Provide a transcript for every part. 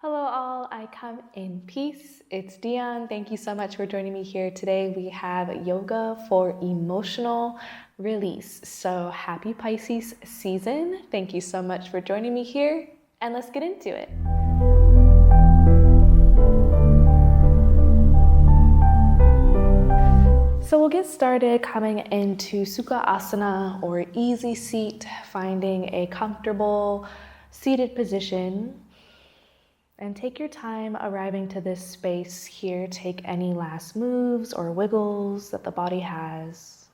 Hello all, I come in peace. It's Dionne. Thank you so much for joining me here today. We have yoga for emotional release. So happy Pisces season. Thank you so much for joining me here, and let's get into it. So we'll get started coming into Sukha Asana, or easy seat, finding a comfortable seated position. And take your time arriving to this space here. Take any last moves or wiggles that the body has.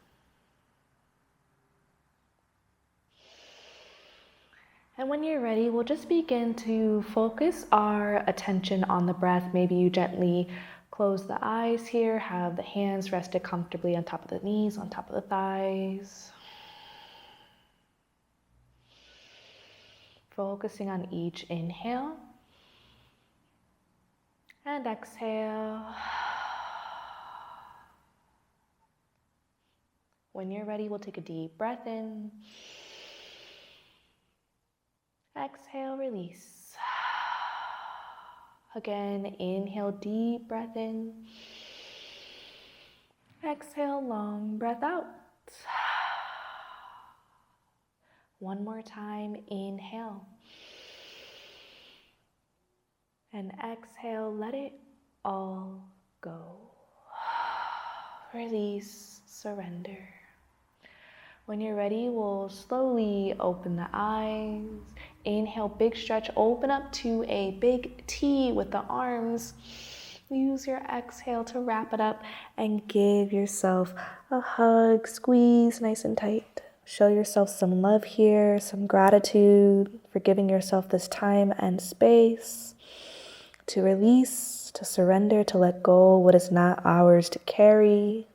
And when you're ready, we'll just begin to focus our attention on the breath. Maybe you gently close the eyes here, have the hands rested comfortably on top of the knees, on top of the thighs. Focusing on each inhale. And exhale. When you're ready, we'll take a deep breath in. Exhale, release. Again, inhale, deep breath in. Exhale, long breath out. One more time, inhale. And exhale, let it all go. Release, surrender. When you're ready, we'll slowly open the eyes. Inhale, big stretch, open up to a big T with the arms. Use your exhale to wrap it up and give yourself a hug, squeeze nice and tight. Show yourself some love here, some gratitude for giving yourself this time and space to release, to surrender, to let go what is not ours to carry.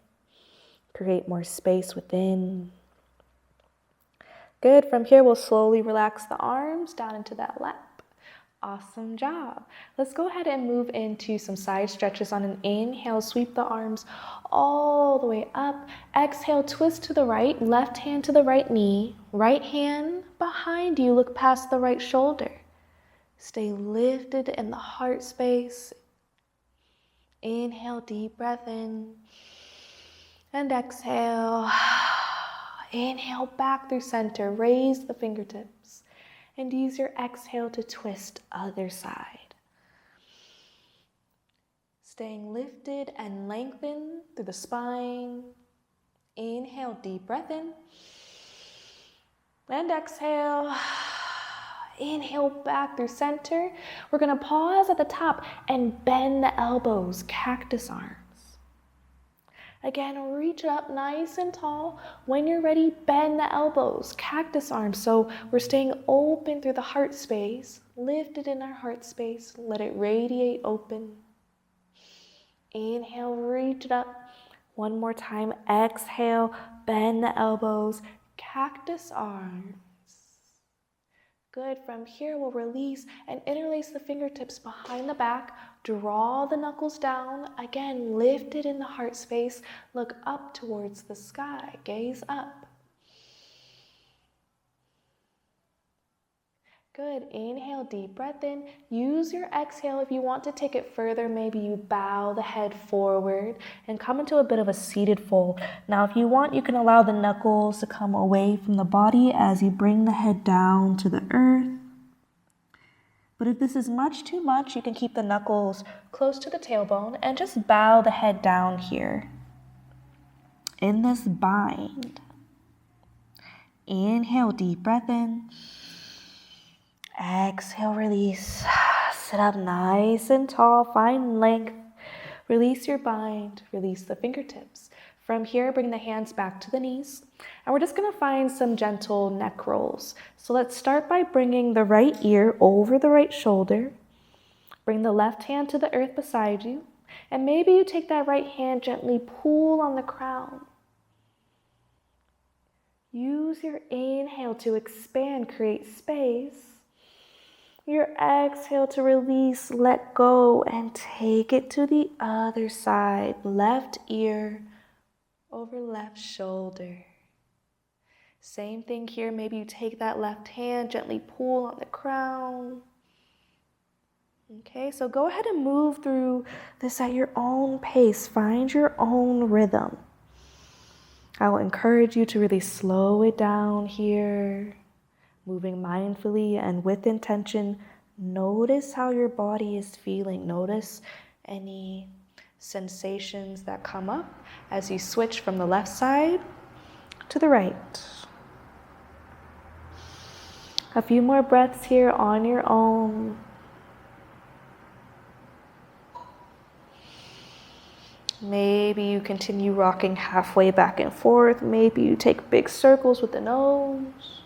Create more space within. Good. From here, we'll slowly relax the arms down into that lap. Awesome job. Let's go ahead and move into some side stretches. On an inhale, sweep the arms all the way up. Exhale, twist to the right, left hand to the right knee, right hand behind you, look past the right shoulder. Stay lifted in the heart space. Inhale, deep breath in. And exhale. Inhale back through center. Raise the fingertips. And use your exhale to twist other side. Staying lifted and lengthened through the spine. Inhale, deep breath in. And exhale. Inhale back through center. We're going to pause at the top and bend the elbows, cactus arms. Again, reach up nice and tall. When you're ready, bend the elbows, cactus arms. So we're staying open through the heart space, lifted in our heart space. Let it radiate open. Inhale, reach it up. One more time. Exhale, bend the elbows, cactus arms. Good. From here, we'll release and interlace the fingertips behind the back. Draw the knuckles down. Again, lifted in the heart space. Look up towards the sky. Gaze up. Good. Inhale, deep breath in. Use your exhale. If you want to take it further, maybe you bow the head forward and come into a bit of a seated fold. Now, if you want, you can allow the knuckles to come away from the body as you bring the head down to the earth. But if this is much too much, you can keep the knuckles close to the tailbone and just bow the head down here. In this bind. Inhale, deep breath in. Exhale, release. Sit up nice and tall. Find length. Release your bind. Release the fingertips. From here, bring the hands back to the knees. And we're just going to find some gentle neck rolls. So let's start by bringing the right ear over the right shoulder. Bring the left hand to the earth beside you. And maybe you take that right hand, gently pull on the crown. Use your inhale to expand, create space. Your exhale to release, let go, and take it to the other side. Left ear over left shoulder. Same thing here. Maybe you take that left hand, gently pull on the crown. Okay, so go ahead and move through this at your own pace. Find your own rhythm. I will encourage you to really slow it down here, moving mindfully and with intention. Notice how your body is feeling. Notice any sensations that come up as you switch from the left side to the right. A few more breaths here on your own. Maybe you continue rocking halfway back and forth. Maybe you take big circles with the nose.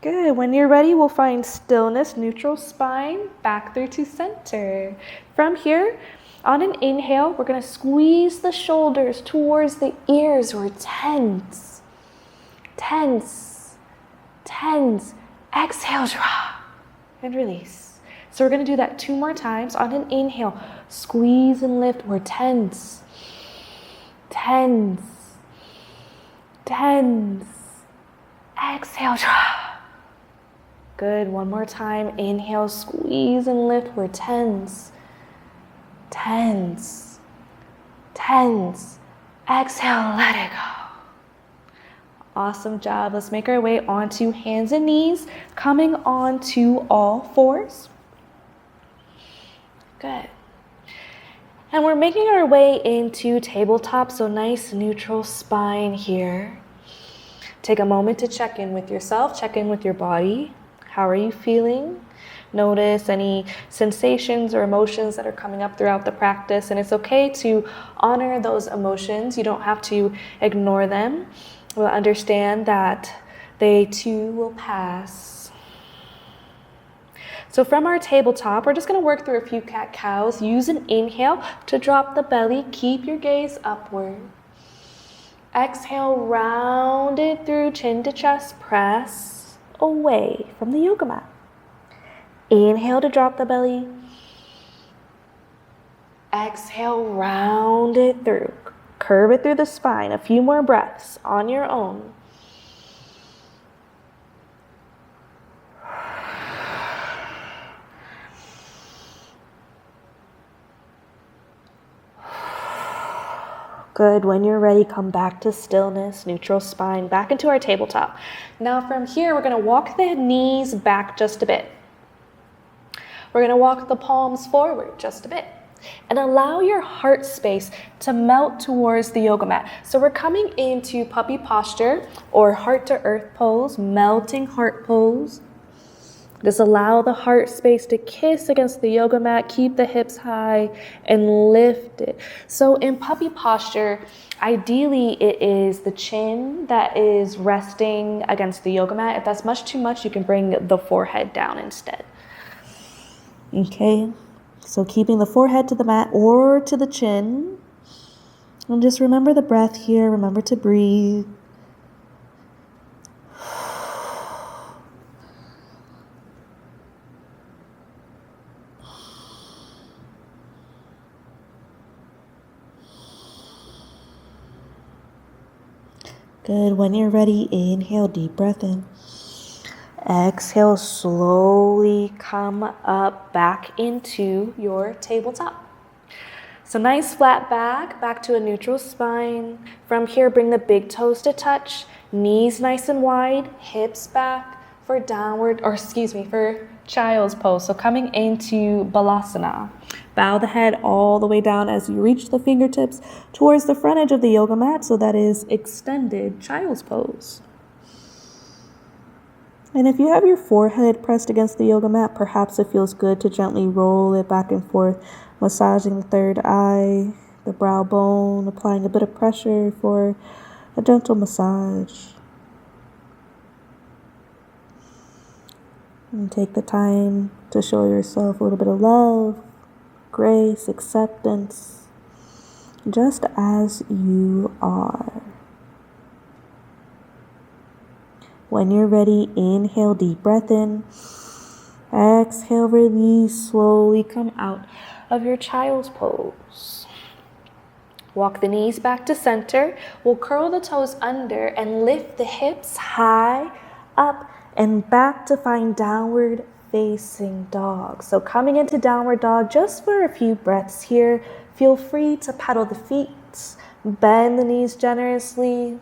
Good. When you're ready, we'll find stillness, neutral spine, back through to center. From here, on an inhale, we're going to squeeze the shoulders towards the ears. We're tense, tense, tense. Exhale, drop, and release. So we're going to do that 2 more times. On an inhale, squeeze and lift. We're tense, tense, tense. Exhale, drop. Good. 1 more time. Inhale, squeeze and lift. We're tense, tense, tense. Exhale, let it go. Awesome job. Let's make our way onto hands and knees, coming onto all fours. Good. And we're making our way into tabletop, so nice neutral spine here. Take a moment to check in with yourself, check in with your body. How are you feeling? Notice any sensations or emotions that are coming up throughout the practice, and it's okay to honor those emotions. You don't have to ignore them. We'll understand that they too will pass. So from our tabletop, we're just going to work through a few cat-cows. Use an inhale to drop the belly. Keep your gaze upward. Exhale, round it through chin to chest. Press away from the yoga mat. Inhale to drop the belly. Exhale, round it through. Curve it through the spine. A few more breaths on your own. Good. When you're ready, come back to stillness, neutral spine, back into our tabletop. Now from here, we're going to walk the knees back just a bit. We're going to walk the palms forward just a bit. And allow your heart space to melt towards the yoga mat. So we're coming into puppy posture or heart to earth pose, melting heart pose. Just allow the heart space to kiss against the yoga mat. Keep the hips high and lift it. So in puppy posture, ideally it is the chin that is resting against the yoga mat. If that's much too much, you can bring the forehead down instead. Okay, so keeping the forehead to the mat or to the chin. And just remember the breath here. Remember to breathe. Good. When you're ready, inhale, deep breath in. Exhale, slowly come up back into your tabletop. So nice flat back to a neutral spine. From here, bring the big toes to touch, knees nice and wide, hips back for for child's pose. So coming into balasana. Bow the head all the way down as you reach the fingertips towards the front edge of the yoga mat. So that is extended child's pose. And if you have your forehead pressed against the yoga mat, perhaps it feels good to gently roll it back and forth, massaging the third eye, the brow bone, applying a bit of pressure for a gentle massage. And take the time to show yourself a little bit of love, grace, acceptance, just as you are. When you're ready, inhale, deep breath in. Exhale, release, slowly come out of your child's pose. Walk the knees back to center. We'll curl the toes under and lift the hips high, up and back to find downward facing dog. So coming into downward dog just for a few breaths here. Feel free to pedal the feet, bend the knees generously.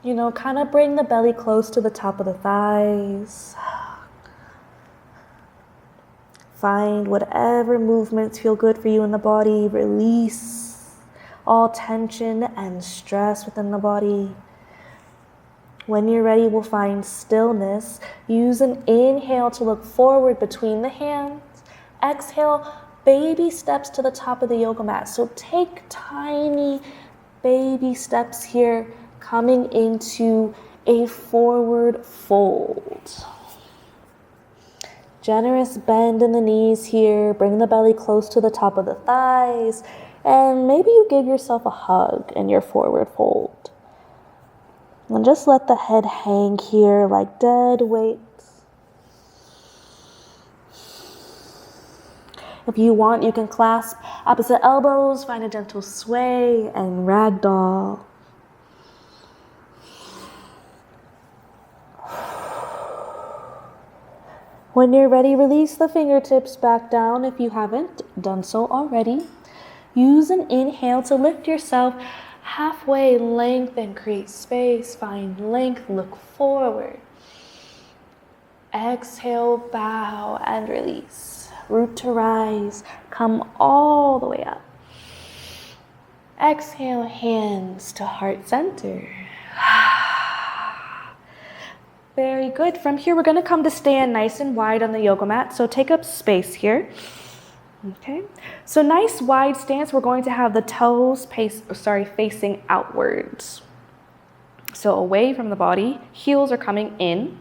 You know, kind of bring the belly close to the top of the thighs. Find whatever movements feel good for you in the body. Release all tension and stress within the body. When you're ready, we'll find stillness. Use an inhale to look forward between the hands. Exhale, baby steps to the top of the yoga mat. So take tiny baby steps here, coming into a forward fold. Generous bend in the knees here. Bring the belly close to the top of the thighs. And maybe you give yourself a hug in your forward fold. And just let the head hang here like dead weight. If you want, you can clasp opposite elbows, find a gentle sway, and ragdoll. When you're ready, release the fingertips back down if you haven't done so already. Use an inhale to lift yourself halfway, lengthen, create space, find length, look forward. Exhale, bow, and release. Root to rise, come all the way up. Exhale, hands to heart center. Very good. From here, we're going to come to stand nice and wide on the yoga mat. So take up space here. Okay. So nice wide stance. We're going to have the toes facing outwards. So away from the body. Heels are coming in.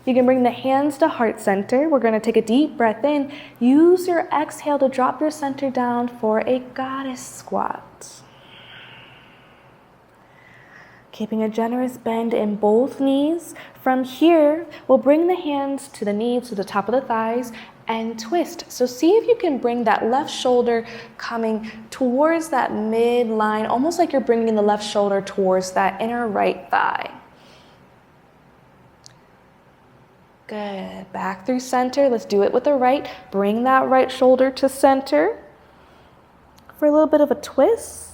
You can bring the hands to heart center. We're going to take a deep breath in. Use your exhale to drop your center down for a goddess squat. Keeping a generous bend in both knees. From here, we'll bring the hands to the knees, to the top of the thighs, and twist. So see if you can bring that left shoulder coming towards that midline, almost like you're bringing the left shoulder towards that inner right thigh. Good. Back through center. Let's do it with the right. Bring that right shoulder to center for a little bit of a twist.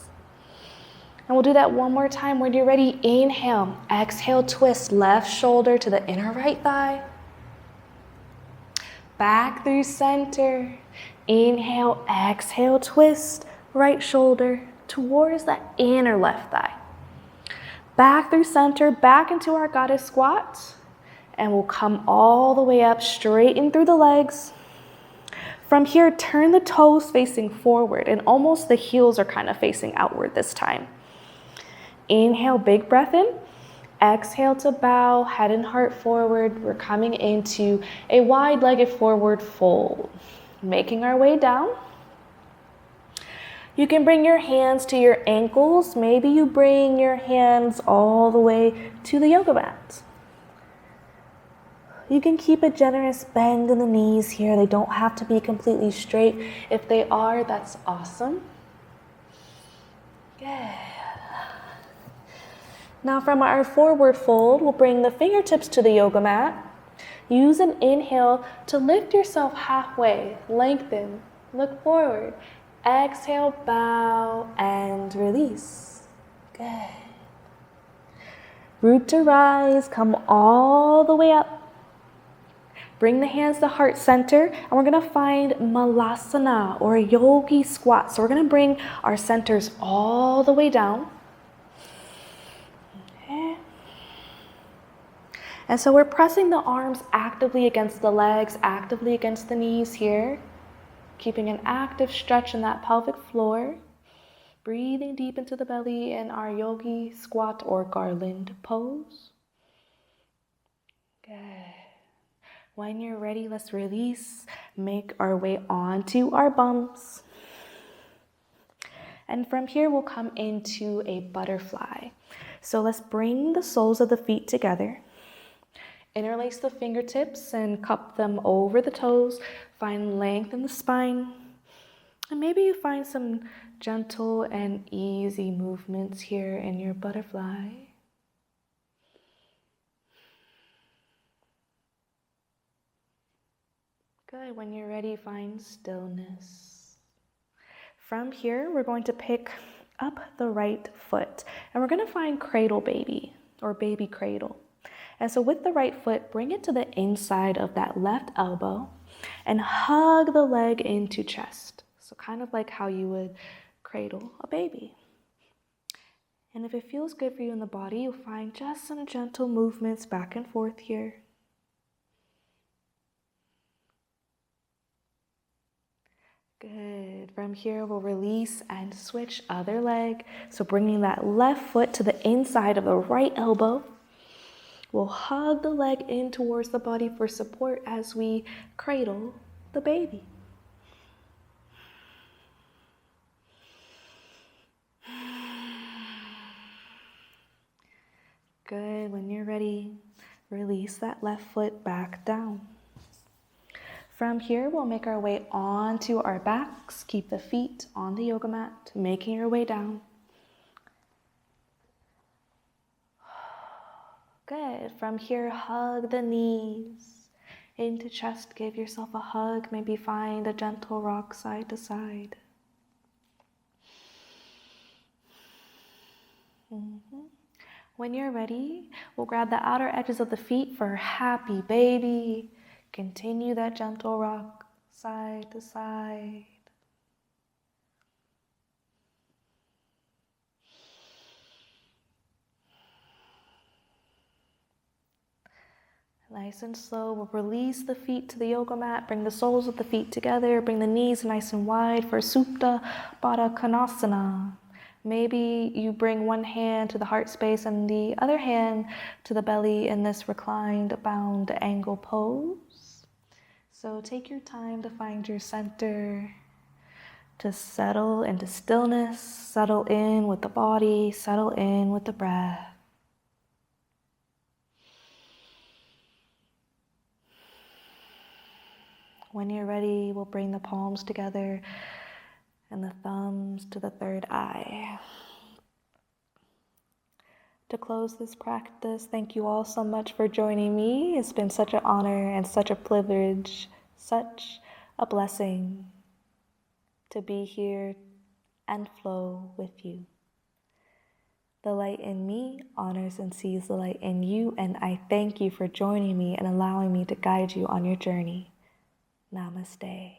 And we'll do that one more time. When you're ready, inhale. Exhale, twist. Left shoulder to the inner right thigh. Back through center. Inhale, exhale, twist. Right shoulder towards that inner left thigh. Back through center, back into our goddess squat. And we'll come all the way up, straighten through the legs. From here, turn the toes facing forward, and almost the heels are kind of facing outward this time. Inhale, big breath in. Exhale to bow, head and heart forward. We're coming into a wide-legged forward fold. Making our way down. You can bring your hands to your ankles. Maybe you bring your hands all the way to the yoga mat. You can keep a generous bend in the knees here. They don't have to be completely straight. If they are, that's awesome. Good. Now from our forward fold, we'll bring the fingertips to the yoga mat. Use an inhale to lift yourself halfway. Lengthen. Look forward. Exhale, bow, and release. Good. Root to rise. Come all the way up. Bring the hands to heart center, and we're going to find malasana or yogi squat. So we're going to bring our centers all the way down. Okay. And so we're pressing the arms actively against the legs, actively against the knees here. Keeping an active stretch in that pelvic floor. Breathing deep into the belly in our yogi squat or garland pose. Good. When you're ready, let's release, make our way onto our bums. And from here, we'll come into a butterfly. So let's bring the soles of the feet together. Interlace the fingertips and cup them over the toes. Find length in the spine. And maybe you find some gentle and easy movements here in your butterfly. Good. When you're ready, find stillness. From here, we're going to pick up the right foot and we're going to find cradle baby or baby cradle. And so with the right foot, bring it to the inside of that left elbow and hug the leg into chest. So kind of like how you would cradle a baby. And if it feels good for you in the body, you'll find just some gentle movements back and forth here. Good. From here, we'll release and switch other leg. So bringing that left foot to the inside of the right elbow. We'll hug the leg in towards the body for support as we cradle the baby. Good. When you're ready, release that left foot back down. From here, we'll make our way onto our backs. Keep the feet on the yoga mat, making your way down. Good. From here, hug the knees into chest. Give yourself a hug. Maybe find a gentle rock side to side. When you're ready, we'll grab the outer edges of the feet for happy baby. Continue that gentle rock side to side. Nice and slow, we'll release the feet to the yoga mat. Bring the soles of the feet together. Bring the knees nice and wide for Supta Baddha Konasana. Maybe you bring one hand to the heart space and the other hand to the belly in this reclined bound angle pose. So take your time to find your center, to settle into stillness, settle in with the body, settle in with the breath. When you're ready, we'll bring the palms together and the thumbs to the third eye. To close this practice, thank you all so much for joining me. It's been such an honor and such a privilege, such a blessing to be here and flow with you. The light in me honors and sees the light in you, and I thank you for joining me and allowing me to guide you on your journey. Namaste.